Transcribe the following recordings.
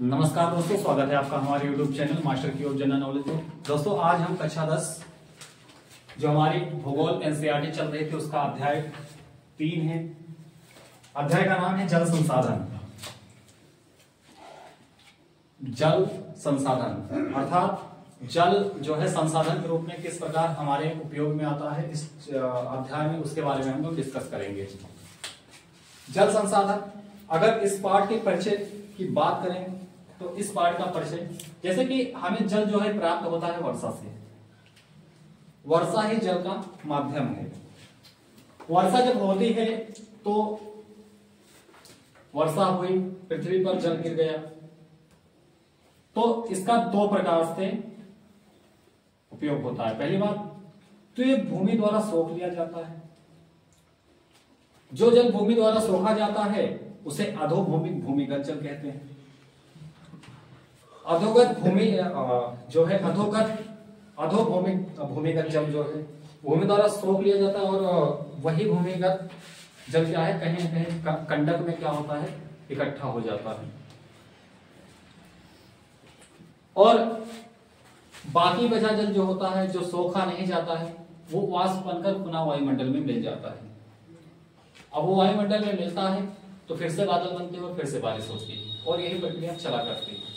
नमस्कार दोस्तों, स्वागत है आपका हमारे YouTube चैनल मास्टर की ओर जनरल नॉलेज में। दोस्तों आज हम कक्षा 10 जो हमारी भूगोल एनसीईआरटी चल रही थी उसका अध्याय 3 है। अध्याय का नाम है जल संसाधन। जल संसाधन अर्थात जल जो है संसाधन के रूप में किस प्रकार हमारे उपयोग में आता है, इस अध्याय में उसके बारे में हम लोग डिस्कस करेंगे। जल संसाधन, अगर इस पाठ के परिचय की बात करें तो इस पाठ का परिचय, जैसे कि हमें जल जो है प्राप्त होता है वर्षा से। वर्षा ही जल का माध्यम है। वर्षा जब होती है तो वर्षा हुई, पृथ्वी पर जल गिर गया, तो इसका दो प्रकार से उपयोग होता है। पहली बात तो ये भूमि द्वारा सोख लिया जाता है। जो जल भूमि द्वारा सोखा जाता है उसे अधोभूमिक भूमिगत जल कहते हैं। अधोगत भूमि जो है अधोभूमिक भूमिगत जल जो है भूमि द्वारा सोख लिया जाता है, और वही भूमिगत जल क्या है, कहीं न कहीं कंडक में क्या होता है, इकट्ठा हो जाता है। और बाकी बचा जल जो होता है, जो सोखा नहीं जाता है, वो वाष्प बनकर पुनः वायुमंडल में मिल जाता है। अब वो वायुमंडल में मिलता है तो फिर से बादल बनते हैं और फिर से बारिश होती है, और यही प्रक्रिया चला करती है।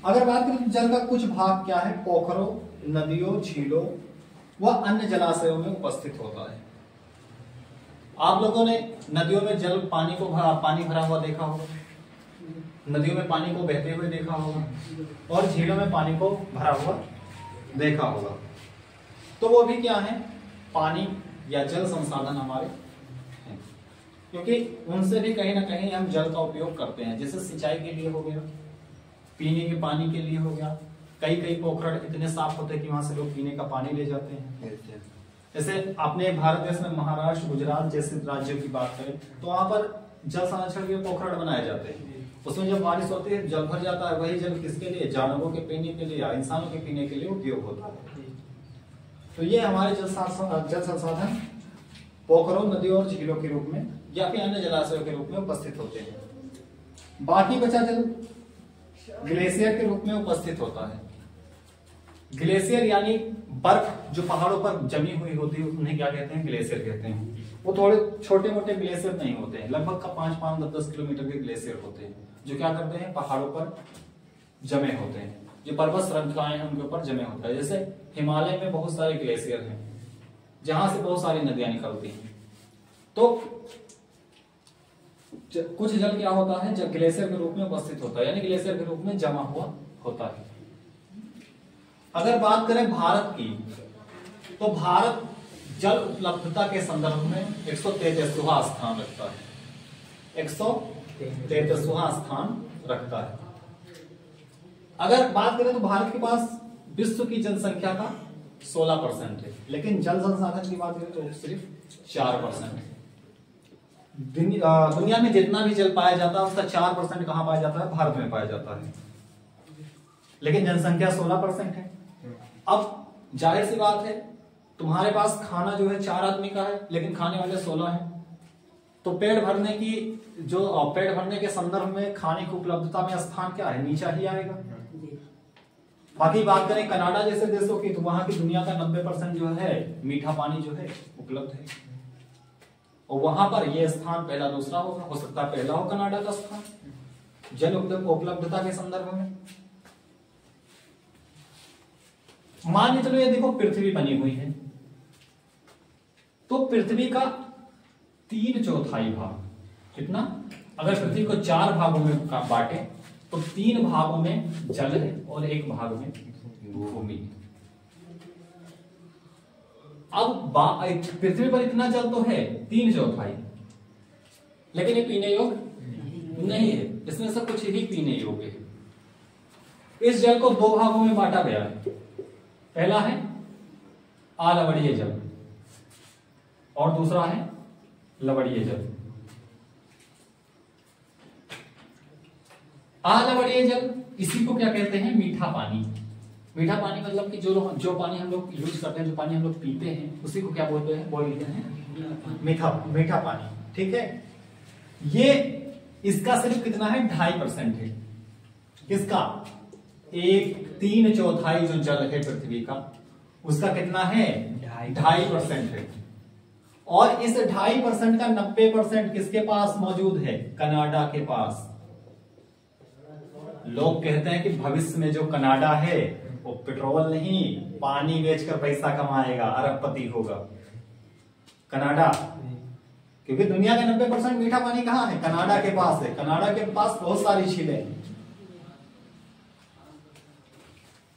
अगर बात करें तो जल का कुछ भाग क्या है, पोखरों, नदियों, झीलों व अन्य जलाशयों में उपस्थित होता है। आप लोगों ने नदियों में पानी भरा हुआ देखा होगा, नदियों में पानी को बहते हुए देखा होगा, और झीलों में पानी को भरा हुआ देखा होगा। तो वो भी क्या है, पानी या जल संसाधन हमारे हैं, क्योंकि उनसे भी कहीं ना कहीं हम जल का उपयोग करते हैं। जैसे सिंचाई के लिए हो गया, पीने के पानी के लिए हो गया। कई पोखर इतने साफ होते हैं कि वहां से लोग पीने का पानी ले जाते हैं। जैसे अपने भारत देश में महाराष्ट्र, गुजरात जैसे राज्यों की बात करें तो वहां पर जल संरक्षण के पोखर बनाए जाते हैं। उसमें जब बारिश होती है, जल भर जाता है, वही जल किसके लिए, जानवरों के पीने के लिए या इंसानों के पीने के लिए उपयोग होता है। तो ये हमारे जल संसाधन पोखरों, नदियों और झीलों के रूप में या फिर अन्य जलाशयों के रूप में उपस्थित होते हैं। बाकी बचा जल ग्लेशियर के रूप में उपस्थित होता है। ग्लेशियर यानी बर्फ जो पहाड़ों पर जमी हुई होती है, उन्हें क्या कहते हैं, ग्लेशियर कहते हैं। वो थोड़े छोटे मोटे ग्लेशियर नहीं होते हैं, लगभग का 5-5, 10-10 किलोमीटर के ग्लेशियर होते हैं, जो क्या करते हैं, पहाड़ों पर जमे होते हैं। जो पर्वत श्रृंखलाएं हैं उनके ऊपर जमे होता है। जैसे हिमालय में बहुत सारे ग्लेशियर हैं जहां से बहुत सारी नदियां निकलती हैं। तो कुछ जल क्या होता है, जब ग्लेशियर के रूप में उपस्थित होता है, यानी ग्लेशियर के रूप में जमा हुआ होता है। अगर बात करें भारत की, तो भारत जल उपलब्धता के संदर्भ में 133वां स्थान रखता है। 133वां स्थान रखता है। अगर बात करें तो भारत के पास विश्व की जनसंख्या का 16% है, लेकिन जल संसाधन की बात करें तो सिर्फ 4% है। दुनिया में जितना भी जल पाया जाता है उसका 4% कहां पाया जाता है, भारत में पाया जाता है, लेकिन जनसंख्या 16% है। अब जाहिर सी बात है, तुम्हारे पास खाना जो है 4 आदमी का है, लेकिन खाने वाले 16 हैं, तो पेट भरने के संदर्भ में खाने की उपलब्धता में स्थान क्या है, नीचा ही आएगा। बाकी बात करें कनाडा जैसे देशों की, तो वहां की दुनिया का 90% जो है मीठा पानी जो है उपलब्ध है, और वहां पर यह स्थान पहला दूसरा होगा, हो सकता है पहला हो कनाडा का स्थान जल उपलब्धता के संदर्भ में। मान के चलो ये देखो पृथ्वी बनी हुई है, तो पृथ्वी का 3/4 भाग, कितना, अगर पृथ्वी को 4 भागों में बांटे तो 3 भागों में जल है और 1 भाग में भूमि। अब पृथ्वी पर इतना जल तो है 3/4, लेकिन ये पीने योग्य नहीं है, इसमें से कुछ ही पीने योग्य है। इस जल को 2 भागों में बांटा गया है। पहला है अलवणीय जल और दूसरा है लवणीय जल। अलवणीय जल, इसी को क्या कहते हैं, मीठा पानी। मीठा पानी मतलब कि जो पानी हम लोग यूज करते हैं, जो पानी हम लोग पीते हैं, उसी को क्या बोलते हैं मीठा पानी। ठीक है, ये इसका सिर्फ कितना है 2.5% है। किसका? 1/3 जो जल है पृथ्वी का, उसका कितना है 2.5% है। और इस 2.5% का 90% किसके पास मौजूद है? कनाडा के पास। लोग कहते हैं कि भविष्य में जो कनाडा है वो पेट्रोल नहीं, पानी बेचकर पैसा कमाएगा, अरबपति होगा कनाडा। क्योंकि दुनिया का 90% मीठा पानी कहां है? कनाडा के पास है। कनाडा के पास बहुत सारी झीलें हैं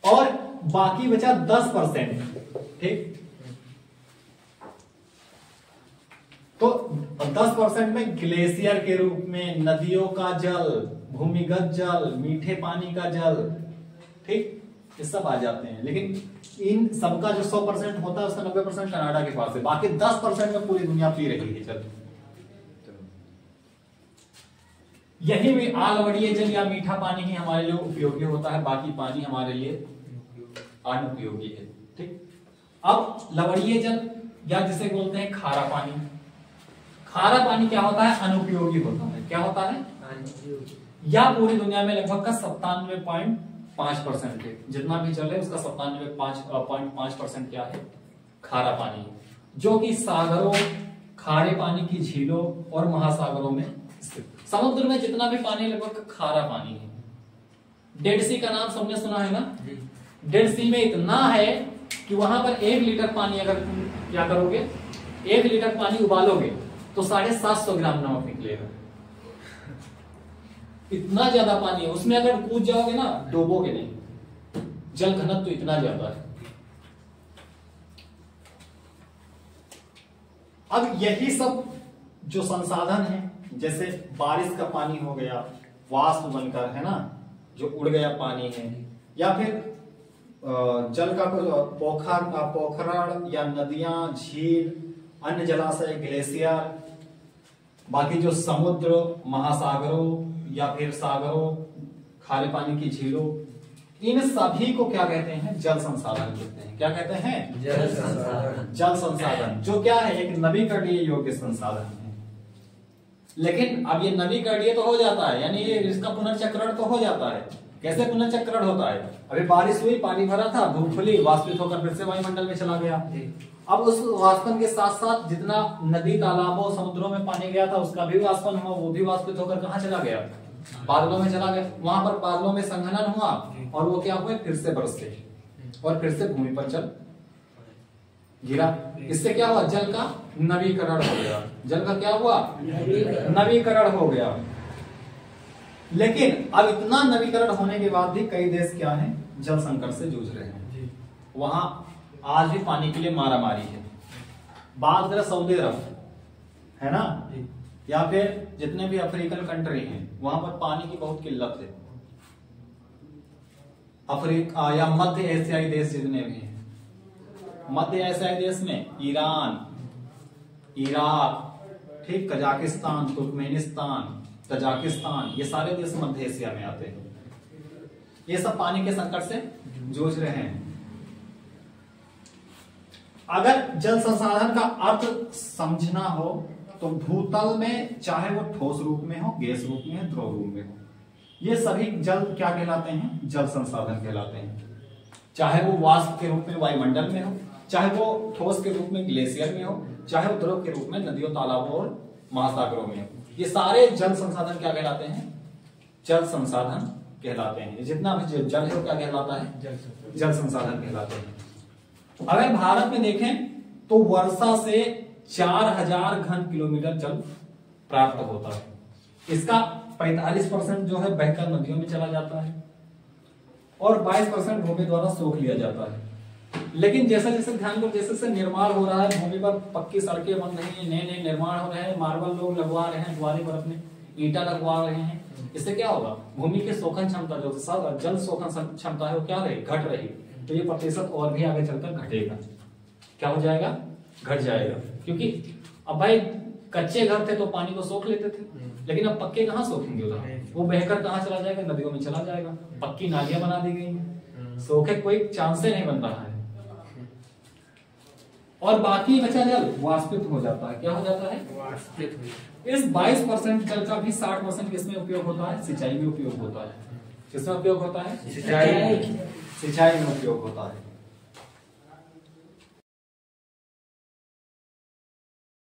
और बाकी बचा 10%। ठीक, तो 10% में ग्लेशियर के रूप में नदियों का जल, भूमिगत जल, मीठे पानी का जल, ठीक, ये सब आ जाते हैं। लेकिन इन सबका जो 100% होता है उसका 90% कनाडा के पास है। बाकी 10% में पूरी दुनिया पी रही है जल। यही भी आलवड़ीय जल या मीठा पानी ही हमारे लिए उपयोगी होता है, बाकी पानी हमारे लिए अनुपयोगी है। ठीक, अब लवणीय जल या जिसे बोलते हैं खारा पानी। खारा पानी क्या होता है? अनुपयोगी होता है। क्या होता है? या पूरी दुनिया में लगभग का 97.5% है। जितना भी जल है उसका 97.5% क्या है? खारा पानी, जो कि सागरों, खारे पानी की झीलों और महासागरों में स्थित। समुद्र में जितना भी पानी लगभग खारा पानी है। डेड सी का नाम सबने सुना है ना? डेड सी में इतना है कि वहां पर 1 लीटर पानी अगर तुम क्या करोगे, 1 लीटर पानी उबालोगे तो 750 ग्राम नमक निकलेगा। इतना ज्यादा पानी है उसमें, अगर कूद जाओगे ना डूबोगे नहीं। जल घनत्व तो इतना ज्यादा है। अब यही सब जो संसाधन है, जैसे बारिश का पानी हो गया वाष्प बनकर, है ना, जो उड़ गया पानी है, या फिर जल का पोखरण या नदियां, झील, अन्य जलाशय, ग्लेशियर, बाकी जो समुद्र, महासागरों या फिर सागरों, खारे पानी की झीलों, इन सभी को क्या कहते हैं? जल संसाधन कहते हैं। क्या कहते हैं? जल संसाधन। जल संसाधन जो क्या है? एक नवीकरणीय योग्य संसाधन है। लेकिन अब ये नवीकरणीय तो हो जाता है, यानी ये इसका पुनर्चक्रण तो हो जाता है। कैसे पुनर्चक्रण होता है? अभी बारिश हुई, पानी भरा था, धूप खुली, वाष्पित होकर फिर से वायुमंडल में चला गया। अब उस वाष्पन के साथ साथ जितना नदी, तालाबों, समुद्रों में पानी गया था उसका भी वाष्पन हुआ, वो भी वाष्पित होकर कहाँ चला गया? बादलों में चला गया। वहां पर बादलों में संघनन हुआ और वो क्या हुए? फिर से बरसे और फिर से भूमि पर जल गिरा। इससे क्या हुआ? जल का नवीकरण हो गया। जल का क्या हुआ? नवीकरण हो गया। लेकिन अब इतना नवीकरण होने के बाद भी कई देश क्या है? जल संकट से जूझ रहे हैं। वहां आज भी पानी के लिए मारामारी है। बात करें सऊदी अरब, है ना, या फिर जितने भी अफ्रीकन कंट्री हैं, वहां पर पानी की बहुत किल्लत है। अफ्रीका या मध्य एशियाई देश जितने भी हैं, मध्य एशियाई देश में ईरान, इराक, ठीक, कजाकिस्तान, तुर्कमेनिस्तान, तजाकिस्तान, ये सारे देश मध्य एशिया में आते हैं। ये सब पानी के संकट से जूझ रहे हैं। अगर जल संसाधन का अर्थ समझना हो तो भूतल में, चाहे वो ठोस रूप में हो, गैस रूप में हो, द्रव रूप में हो, ये सभी जल क्या कहलाते हैं? जल संसाधन कहलाते हैं। चाहे वो वाष्प के रूप में वायुमंडल में हो, चाहे वो ठोस के रूप में ग्लेशियर में हो, चाहे वो द्रव के रूप में नदियों, तालाबों और महासागरों में हो, ये सारे जल संसाधन क्या कहलाते हैं? जल संसाधन कहलाते हैं। जितना भी जल है वो क्या कहलाता है? जल संसाधन कहलाते हैं। अगर भारत में देखें तो वर्षा से 4000 घन किलोमीटर जल प्राप्त होता है। इसका 45% जो है बहकर नदियों में चला जाता है और 22% भूमि द्वारा सोख लिया जाता है। लेकिन जैसे जैसे ध्यान को जैसे जैसे निर्माण हो रहा है, भूमि पर पक्की सड़कें बन रही हैं, नए नए निर्माण हो रहे हैं, मार्बल लोग लगवा रहे हैं द्वारे पर, अपने ईंटा लगवा रहे हैं, इससे क्या होगा? भूमि की शोषण क्षमता, जो जल शोषण क्षमता है वो क्या रही? घट रही। तो ये प्रतिशत और भी आगे चलकर घटेगा। क्या हो जाएगा? घट जाएगा। क्योंकि अब भाई कच्चे घर थे तो पानी को सोख लेते थे, लेकिन अब पक्के कहाँ सोखेंगे उधर? वो बहकर कहाँ चला जाएगा? नदियों में चला जाएगा। पक्की नालियां बना दी गई हैं, सोखे कोई चांस से नहीं बन रहा है। और बाकी बचा जल वाष्पित हो जाता है। क्या हो जाता है? वाष्पित हो। इस 22% जल का भी 60% किसमें उपयोग होता है? सिंचाई में उपयोग होता है। किसमें उपयोग होता है? सिंचाई। सिंचाई में उपयोग होता है।